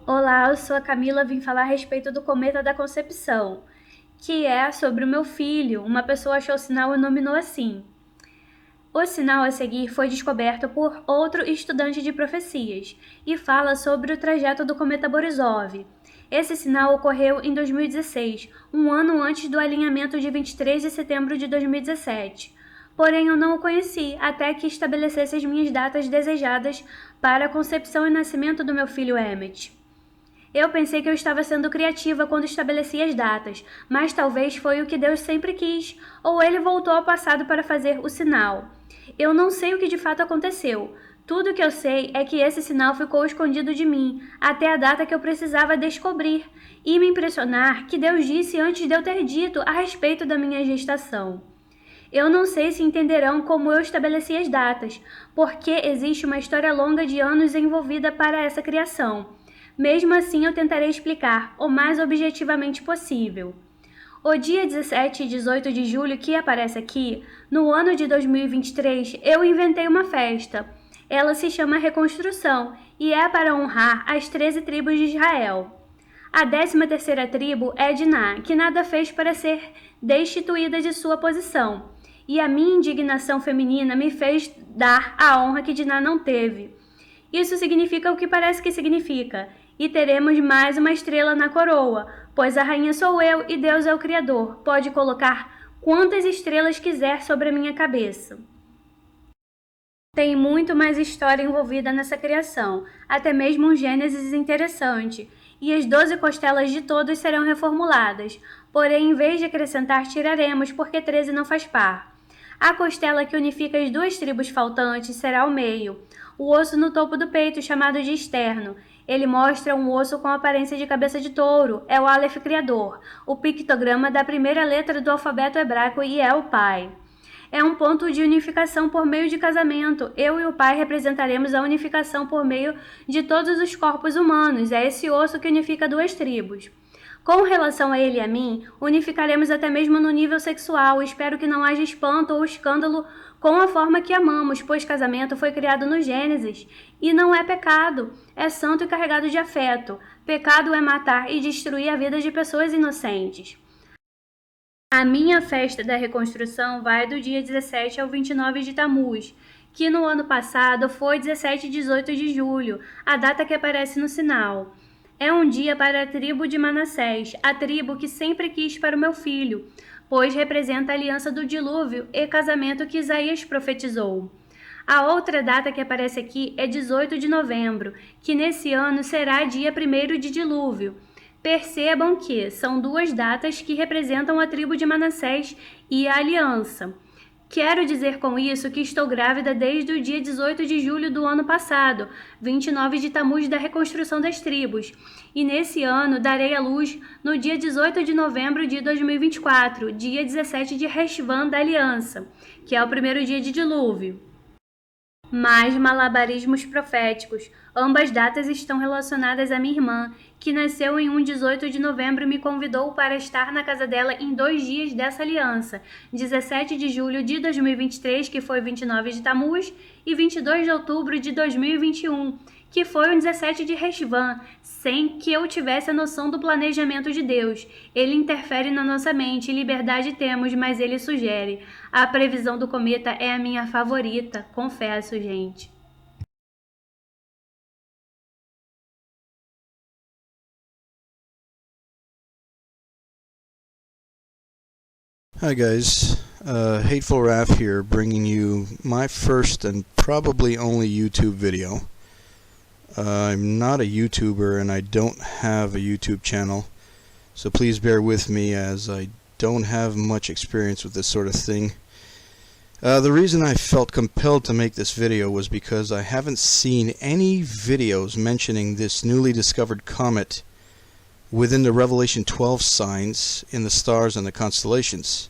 Olá, eu sou a Camila, vim falar a respeito do Cometa da Concepção, que é sobre o meu filho. Uma pessoa achou o sinal e nominou assim. O sinal a seguir foi descoberto por outro estudante de profecias e fala sobre o trajeto do cometa Borisov. Esse sinal ocorreu em 2016, um ano antes do alinhamento de 23 de setembro de 2017. Porém, eu não o conheci até que estabelecesse as minhas datas desejadas para a concepção e nascimento do meu filho Emet. Eu pensei que eu estava sendo criativa quando estabeleci as datas, mas talvez foi o que Deus sempre quis, ou ele voltou ao passado para fazer o sinal. Eu não sei o que de fato aconteceu. Tudo o que eu sei é que esse sinal ficou escondido de mim, até a data que eu precisava descobrir, e me impressionar que Deus disse antes de eu ter dito a respeito da minha gestação. Eu não sei se entenderão como eu estabeleci as datas, porque existe uma história longa de anos envolvida para essa criação. Mesmo assim, eu tentarei explicar o mais objetivamente possível. O dia 17 e 18 de julho que aparece aqui, no ano de 2023, eu inventei uma festa. Ela se chama Reconstrução e é para honrar as 13 tribos de Israel. A 13ª tribo é Diná, que nada fez para ser destituída de sua posição. E a minha indignação feminina me fez dar a honra que Diná não teve. Isso significa o que parece que significa, e teremos mais uma estrela na coroa, pois a rainha sou eu e Deus é o Criador. Pode colocar quantas estrelas quiser sobre a minha cabeça. Tem muito mais história envolvida nessa criação, até mesmo um Gênesis interessante, e as 12 costelas de todos serão reformuladas, porém em vez de acrescentar tiraremos, porque 13 não faz par. A costela que unifica as duas tribos faltantes será o meio, o osso no topo do peito, chamado de externo. Ele mostra um osso com aparência de cabeça de touro, é o Aleph Criador, o pictograma da primeira letra do alfabeto hebraico e é o pai. É um ponto de unificação por meio de casamento. Eu e o pai representaremos a unificação por meio de todos os corpos humanos. É esse osso que unifica duas tribos. Com relação a ele e a mim, unificaremos até mesmo no nível sexual. Espero que não haja espanto ou escândalo com a forma que amamos, pois casamento foi criado no Gênesis. E não é pecado, é santo e carregado de afeto. Pecado é matar e destruir a vida de pessoas inocentes. A minha festa da reconstrução vai do dia 17 ao 29 de Tamuz, que no ano passado foi 17 e 18 de julho, a data que aparece no sinal. É um dia para a tribo de Manassés, a tribo que sempre quis para o meu filho, pois representa a aliança do dilúvio e casamento que Isaías profetizou. A outra data que aparece aqui é 18 de novembro, que nesse ano será dia 1º de dilúvio. Percebam que são duas datas que representam a tribo de Manassés e a aliança. Quero dizer com isso que estou grávida desde o dia 18 de julho do ano passado, 29 de Tamuz da reconstrução das tribos, e nesse ano darei à luz no dia 18 de novembro de 2024, dia 17 de Reshvan da aliança, que é o primeiro dia de dilúvio. Mais malabarismos proféticos. Ambas datas estão relacionadas à minha irmã, que nasceu em 18 de novembro e me convidou para estar na casa dela em 2 dias dessa aliança, 17 de julho de 2023, que foi 29 de Tamuz, e 22 de outubro de 2021, que foi o 17 de Reshvan, sem que eu tivesse a noção do planejamento de Deus. Ele interfere na nossa mente, liberdade temos, mas ele sugere. A previsão do cometa é a minha favorita, confesso, gente. Hi guys, Hateful Raph here, bringing you my first and probably only YouTube video. I'm not a YouTuber and I don't have a YouTube channel, so please bear with me as I don't have much experience with this sort of thing. The reason I felt compelled to make this video was because I haven't seen any videos mentioning this newly discovered comet within the Revelation 12 signs in the stars and the constellations.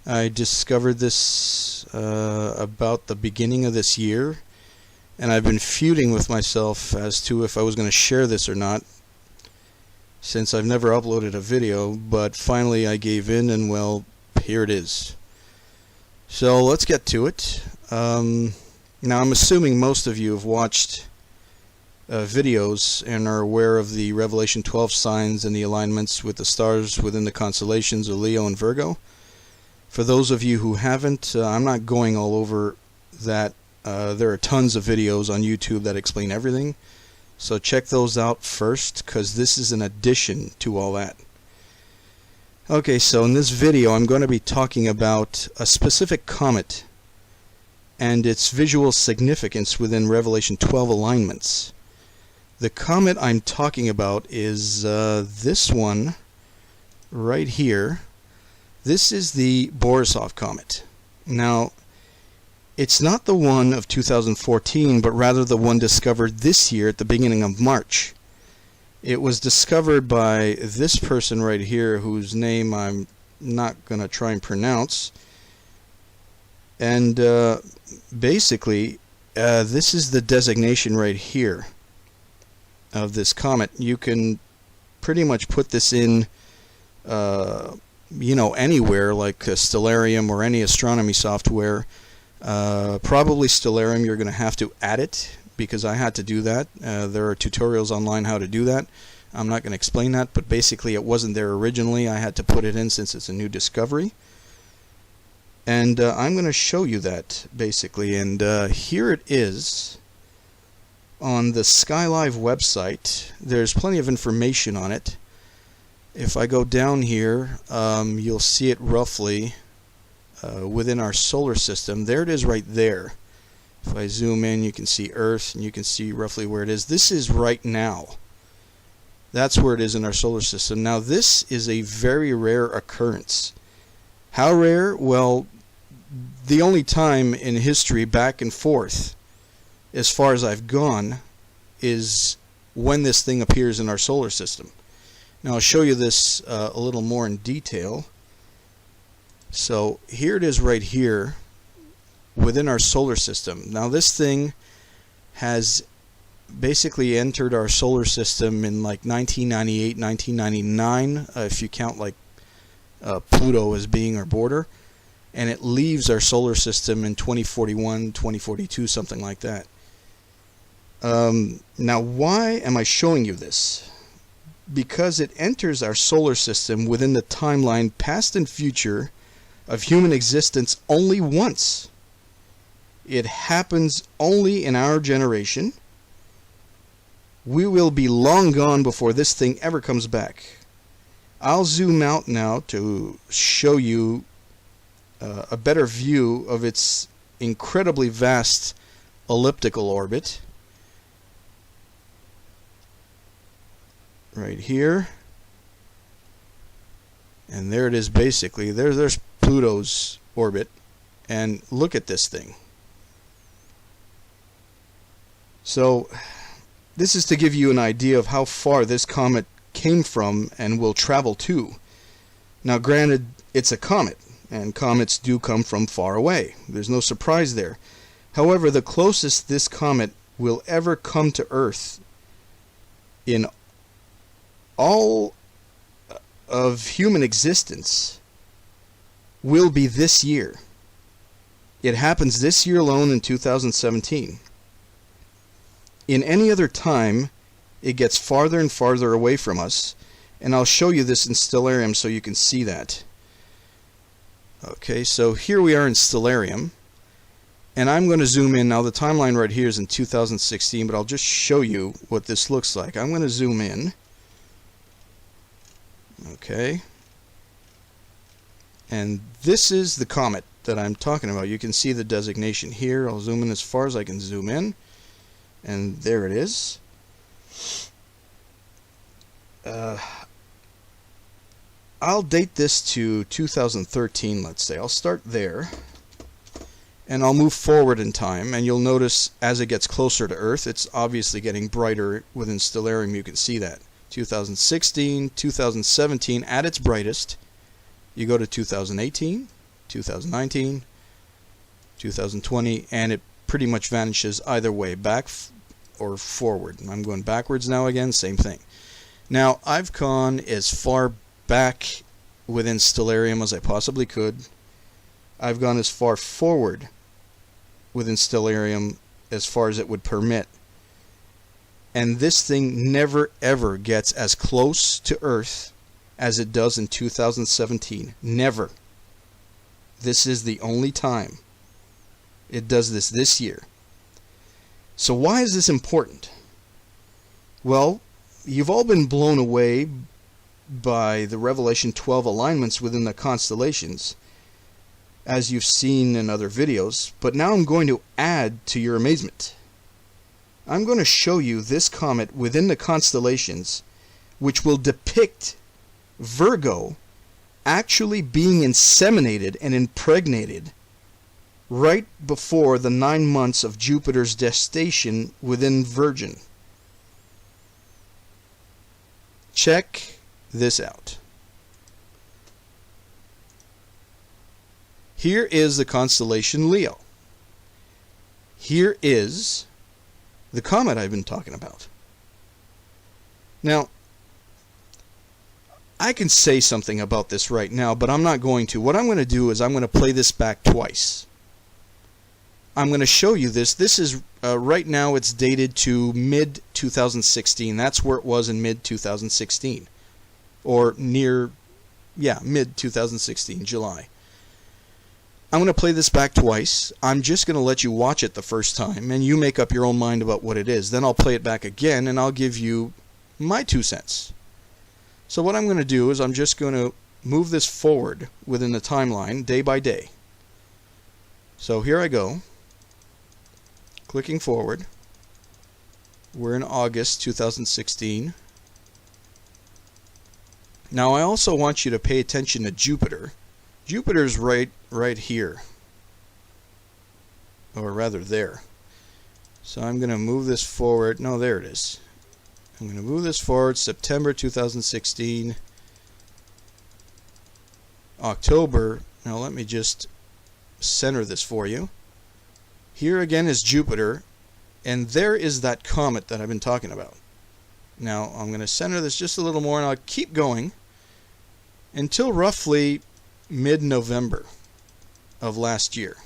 I discovered this about the beginning of this year, and I've been feuding with myself as to if I was going to share this or not, since I've never uploaded a video, but finally I gave in and well, here it is. So let's get to it. Now I'm assuming most of you have watched videos and are aware of the Revelation 12 signs and the alignments with the stars within the constellations of Leo and Virgo. For those of you who haven't, I'm not going all over that. There are tons of videos on YouTube that explain everything. So check those out first, because this is an addition to all that. Okay, so in this video I'm going to be talking about a specific comet and its visual significance within Revelation 12 alignments. The comet I'm talking about is this one right here. This is the Borisov comet. Now, it's not the one of 2014, but rather the one discovered this year at the beginning of March. It was discovered by this person right here, whose name I'm not going to try and pronounce. And basically, this is the designation right here of this comet. You can pretty much put this in, anywhere, like Stellarium or any astronomy software. Probably Stellarium, you're going to have to add it, because I had to do that. There are tutorials online how to do that. I'm not going to explain that, but basically it wasn't there originally. I had to put it in since it's a new discovery. And I'm going to show you that, basically. And here it is on the SkyLive website. There's plenty of information on it. If I go down here, you'll see it roughly within our solar system. There it is right there. If I zoom in, you can see Earth, and you can see roughly where it is. This is right now. That's where it is in our solar system. Now, this is a very rare occurrence. How rare? Well, the only time in history back and forth, as far as I've gone, is when this thing appears in our solar system. Now, I'll show you this a little more in detail. So here it is right here within our solar system. Now, this thing has basically entered our solar system in like 1998, 1999, if you count like Pluto as being our border, and it leaves our solar system in 2041, 2042, something like that. Now, why am I showing you this? Because it enters our solar system within the timeline past and future of human existence only once. It happens only in our generation. We will be long gone before this thing ever comes back. I'll zoom out now to show you a better view of its incredibly vast elliptical orbit. Right here. And there it is basically. There's Pluto's orbit. And look at this thing. So, this is to give you an idea of how far this comet came from and will travel to. Now, granted, it's a comet, and comets do come from far away. There's no surprise there. However, the closest this comet will ever come to Earth in all of human existence will be this year. It happens this year alone in 2017. In any other time, it gets farther and farther away from us, and I'll show you this in Stellarium so you can see that. Okay, so here we are in Stellarium, and I'm going to zoom in. Now, the timeline right here is in 2016, but I'll just show you what this looks like. I'm going to zoom in. Okay, and this is the comet that I'm talking about. You can see the designation here. I'll zoom in as far as I can zoom in, and there it is. I'll date this to 2013, let's say. I'll start there, and I'll move forward in time, and you'll notice as it gets closer to Earth, it's obviously getting brighter within Stellarium. You can see that. 2016, 2017 at its brightest. You go to 2018, 2019, 2020, and it pretty much vanishes either way, back or forward. I'm going backwards now again, same thing. Now, I've gone as far back within Stellarium as I possibly could. I've gone as far forward within Stellarium as far as it would permit. And this thing never ever gets as close to Earth as it does in 2017. Never. This is the only time it does this year. So why is this important? Well, you've all been blown away by the Revelation 12 alignments within the constellations, as you've seen in other videos, but now I'm going to add to your amazement. I'm going to show you this comet within the constellations, which will depict Virgo actually being inseminated and impregnated right before the 9 months of Jupiter's gestation within Virgin. Check this out. Here is the constellation Leo. Here is the comet I've been talking about. Now, I can say something about this right now, but I'm not going to. What I'm going to do is I'm going to play this back twice. I'm going to show you this. This is, right now it's dated to mid-2016. That's where it was in mid-2016. Or near, mid-2016, July. I'm going to play this back twice. I'm just going to let you watch it the first time, and you make up your own mind about what it is. Then I'll play it back again, and I'll give you my 2 cents. So what I'm going to do is I'm just going to move this forward within the timeline, day by day. So here I go. Clicking forward. We're in August 2016. Now I also want you to pay attention to Jupiter. Jupiter's right here, or rather there. So I'm going to move this forward. No, there it is. I'm going to move this forward, September 2016, October. Now let me just center this for you. Here again is Jupiter, and there is that comet that I've been talking about. Now I'm going to center this just a little more, and I'll keep going until roughly mid-November of last year.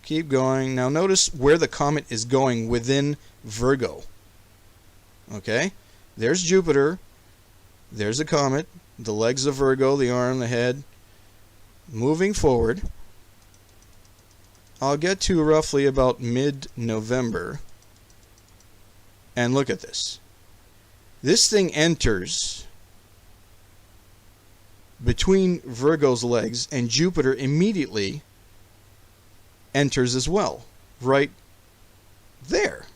Keep going. Now notice where the comet is going within Virgo. Okay? There's Jupiter. There's the comet. The legs of Virgo, the arm, the head. Moving forward. I'll get to roughly about mid-November. And look at this. This thing enters between Virgo's legs, and Jupiter immediately enters as well, right there.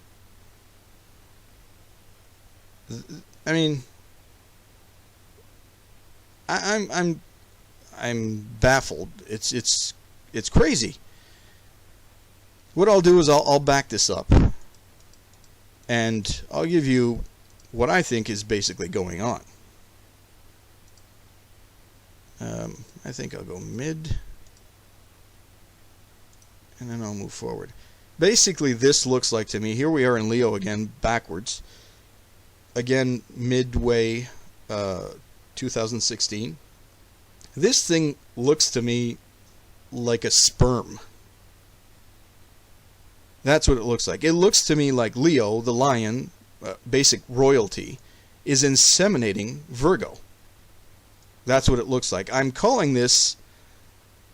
I mean, I'm baffled. It's crazy. What I'll do is I'll back this up, and I'll give you what I think is basically going on. I think I'll go mid, and then I'll move forward. Basically, this looks like to me, here we are in Leo again, backwards. Again, midway 2016. This thing looks to me like a sperm. That's what it looks like. It looks to me like Leo, the lion, basic royalty, is inseminating Virgo. That's what it looks like. I'm calling this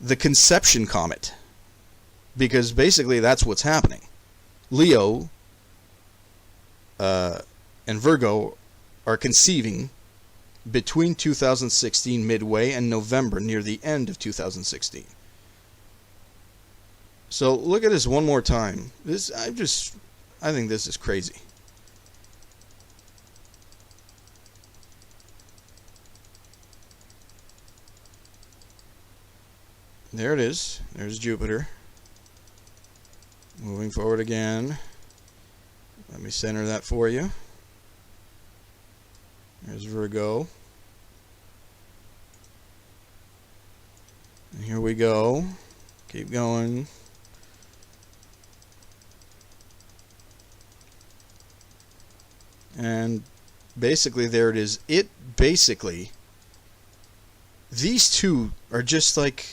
the conception comet, because basically that's what's happening. Leo and Virgo are conceiving between 2016 midway and November, near the end of 2016. So look at this one more time. I think this is crazy. There it is. There's Jupiter. Moving forward again. Let me center that for you. There's Virgo. And here we go. Keep going. And basically there it is. These two are just like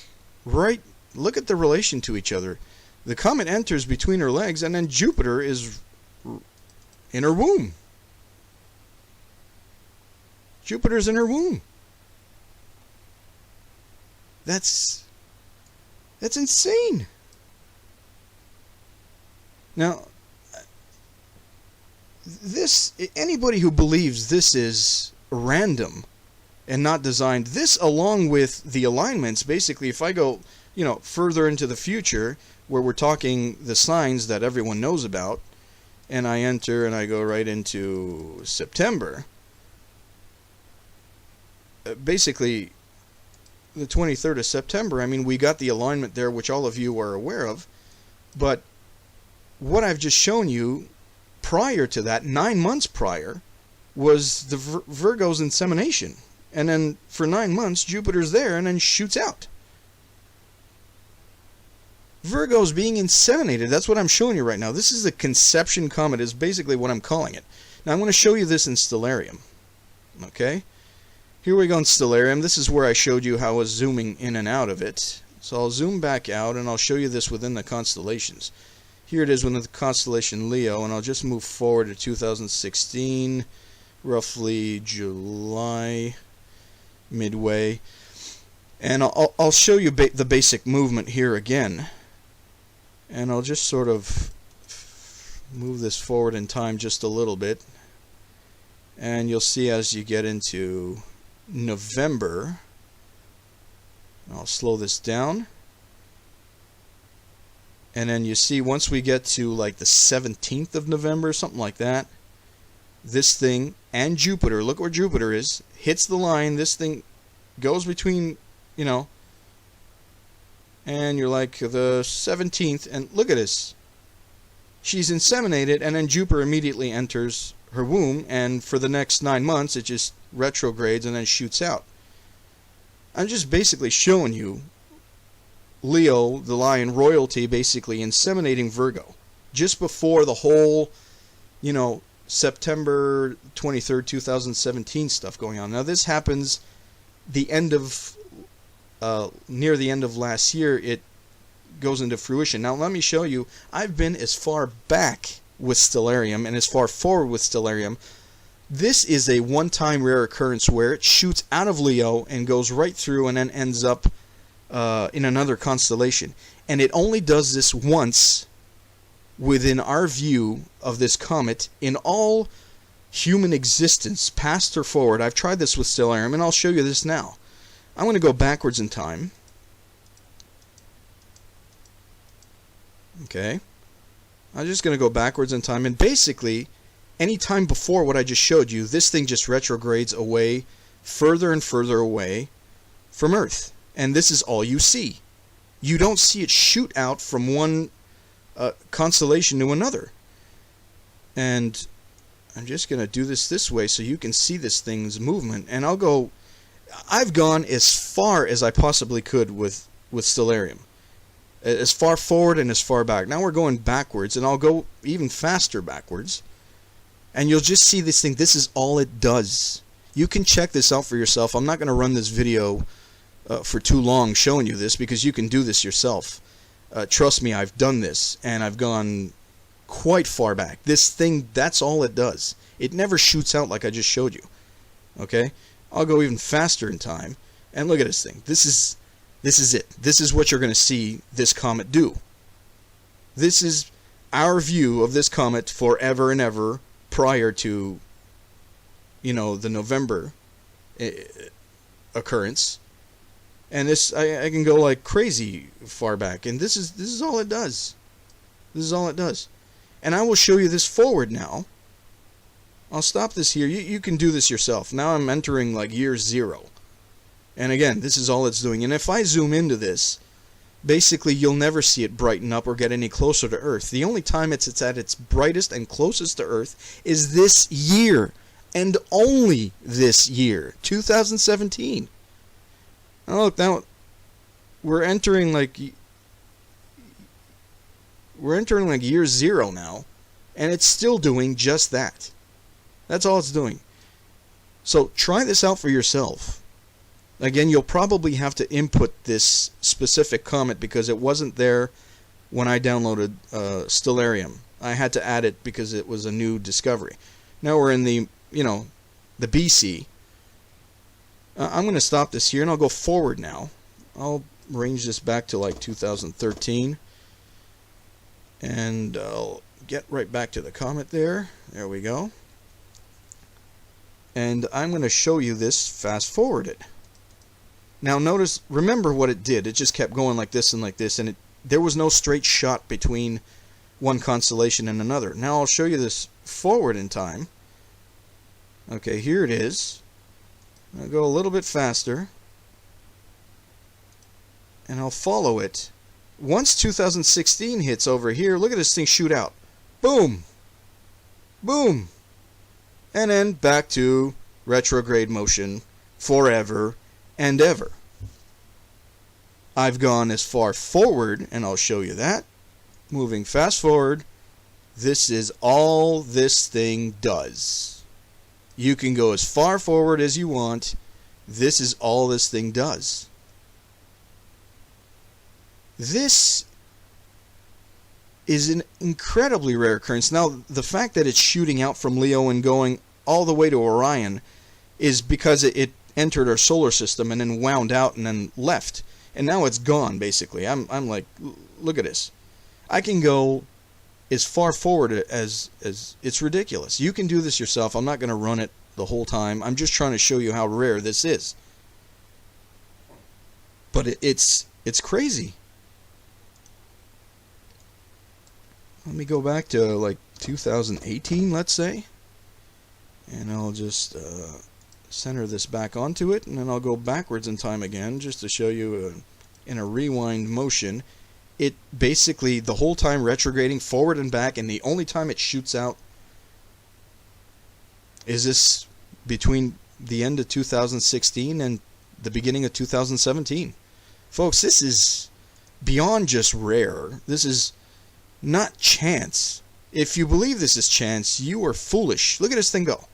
right, look at the relation to each other. The comet enters between her legs, and then Jupiter is in her womb. Jupiter's in her womb. That's insane. Now, anybody who believes this is random and not designed, this along with the alignments, basically, if I go, further into the future, where we're talking the signs that everyone knows about, and I enter and I go right into September, basically the 23rd of September, I mean, we got the alignment there, which all of you are aware of, but what I've just shown you prior to that, 9 months prior, was the Virgo's insemination. And then for 9 months, Jupiter's there and then shoots out. Virgo's being inseminated. That's what I'm showing you right now. This is the conception comet, is basically what I'm calling it. Now I'm going to show you this in Stellarium. Okay? Here we go in Stellarium. This is where I showed you how I was zooming in and out of it. So I'll zoom back out and I'll show you this within the constellations. Here it is within the constellation Leo, and I'll just move forward to 2016, roughly July, midway. And I'll show you the basic movement here again. And I'll just sort of move this forward in time just a little bit. And you'll see as you get into November, I'll slow this down. And then you see once we get to like the 17th of November, something like that, this thing and Jupiter, look where Jupiter is, hits the line, this thing goes between, and you're like the 17th, and look at this. She's inseminated, and then Jupiter immediately enters her womb, and for the next 9 months it just retrogrades and then shoots out. I'm just basically showing you Leo, the lion royalty, basically inseminating Virgo just before the whole, September 23rd, 2017 stuff going on. Now this happens the end of, near the end of last year, it goes into fruition. Now let me show you, I've been as far back with Stellarium and as far forward with Stellarium. This is a one-time rare occurrence where it shoots out of Leo and goes right through and then ends up in another constellation. And it only does this once within our view of this comet in all human existence, past or forward. I've tried this with Stellarium, and I'll show you this now. I'm going to go backwards in time. Okay. I'm just going to go backwards in time, and basically, any time before what I just showed you, this thing just retrogrades away, further and further away from Earth. And this is all you see. You don't see it shoot out from one constellation to another. And I'm just going to do this way so you can see this thing's movement. And I've gone as far as I possibly could with Stellarium. As far forward and as far back. Now we're going backwards, and I'll go even faster backwards. And you'll just see this thing. This is all it does. You can check this out for yourself. I'm not going to run this video for too long showing you this, because you can do this yourself. Trust me, I've done this, and I've gone quite far back. This thing, that's all it does. It never shoots out like I just showed you. Okay? I'll go even faster in time, and look at this thing. This is it. This is what you're going to see this comet do. This is our view of this comet forever and ever prior to, the November occurrence. And this, I can go like crazy far back, and this is all it does. This is all it does. And I will show you this forward now. I'll stop this here. You can do this yourself. Now I'm entering like year 0. And again, this is all it's doing. And if I zoom into this, basically you'll never see it brighten up or get any closer to Earth. The only time it's at its brightest and closest to Earth is this year. And only this year, 2017. Now look, now we're entering like year 0 now, and it's still doing just that. That's all it's doing. So try this out for yourself. Again, you'll probably have to input this specific comet because it wasn't there when I downloaded Stellarium. I had to add it because it was a new discovery. Now we're in the BC. I'm going to stop this here and I'll go forward now. I'll range this back to like 2013. And I'll get right back to the comet there. There we go. And I'm going to show you this fast forwarded. Now notice, remember what it did. It just kept going like this, and there was no straight shot between one constellation and another. Now I'll show you this forward in time. Okay, here it is. I'll go a little bit faster. And I'll follow it. Once 2016 hits over here, look at this thing shoot out. Boom! Boom! And then back to retrograde motion forever and ever. I've gone as far forward, and I'll show you that. Moving fast forward, this is all this thing does. You can go as far forward as you want. This is all this thing does. This is an incredibly rare occurrence. Now, the fact that it's shooting out from Leo and going all the way to Orion is because it entered our solar system and then wound out and then left. And now it's gone, basically. I'm like, look at this. I can go as far forward as it's ridiculous. You can do this yourself. I'm not going to run it the whole time. I'm just trying to show you how rare this is. But it's crazy. Let me go back to like 2018, let's say. And I'll just center this back onto it, and then I'll go backwards in time again just to show you in a rewind motion. It basically, the whole time retrograding forward and back, and the only time it shoots out is this between the end of 2016 and the beginning of 2017. Folks, this is beyond just rare. This is not chance. If you believe this is chance, you are foolish. Look at this thing go.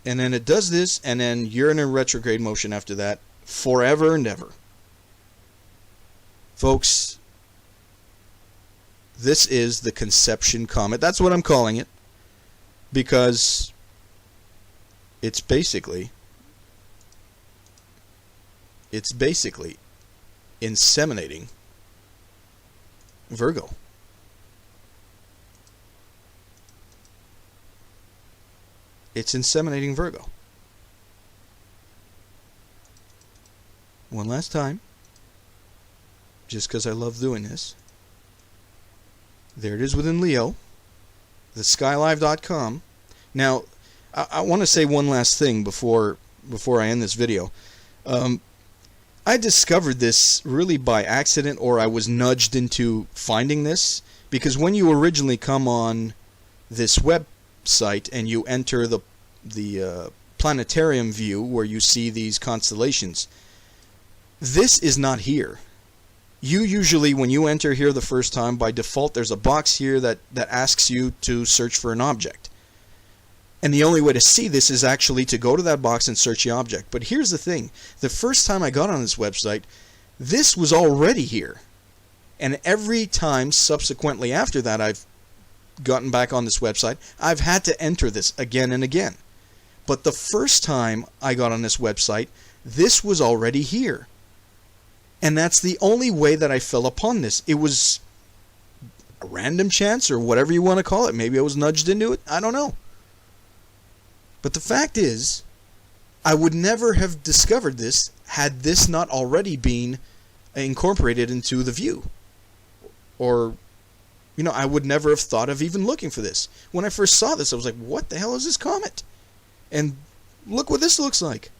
And then it does this, and then you're in a retrograde motion after that, forever and ever. Folks, this is the Conception Comet. That's what I'm calling it, because it's basically inseminating Virgo. It's inseminating Virgo. One last time, just because I love doing this. There it is within Leo, theskylive.com. Now, I want to say one last thing before I end this video. I discovered this really by accident, or I was nudged into finding this, because when you originally come on this website and you enter the planetarium view where you see these constellations, this is not here. You usually, when you enter here the first time, by default there's a box here that asks you to search for an object. And the only way to see this is actually to go to that box and search the object. But here's the thing. The first time I got on this website, this was already here. And every time subsequently after that I've gotten back on this website, I've had to enter this again and again. But the first time I got on this website, this was already here. And that's the only way that I fell upon this. It was a random chance, or whatever you want to call it. Maybe I was nudged into it. I don't know. But the fact is, I would never have discovered this had this not already been incorporated into the view. Or, I would never have thought of even looking for this. When I first saw this, I was like, what the hell is this comet? And look what this looks like.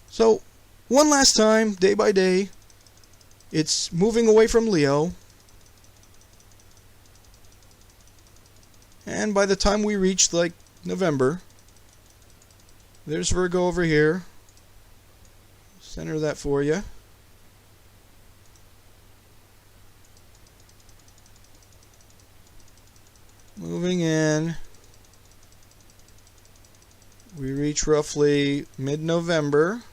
So, one last time, day by day, it's moving away from Leo. And by the time we reach, like, November, there's Virgo over here. Center that for you. Moving in. We reach roughly mid-November.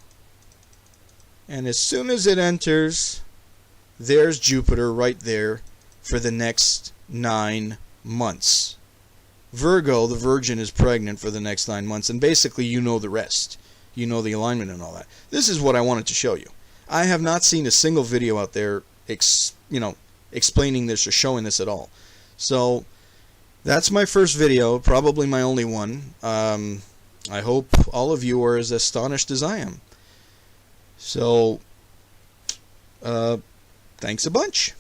And as soon as it enters, there's Jupiter right there for the next 9 months. Virgo, the Virgin, is pregnant for the next 9 months, and basically you know the rest. You know the alignment and all that. This is what I wanted to show you. I have not seen a single video out there, explaining this or showing this at all. So that's my first video, probably my only one. I hope all of you are as astonished as I am. So, thanks a bunch.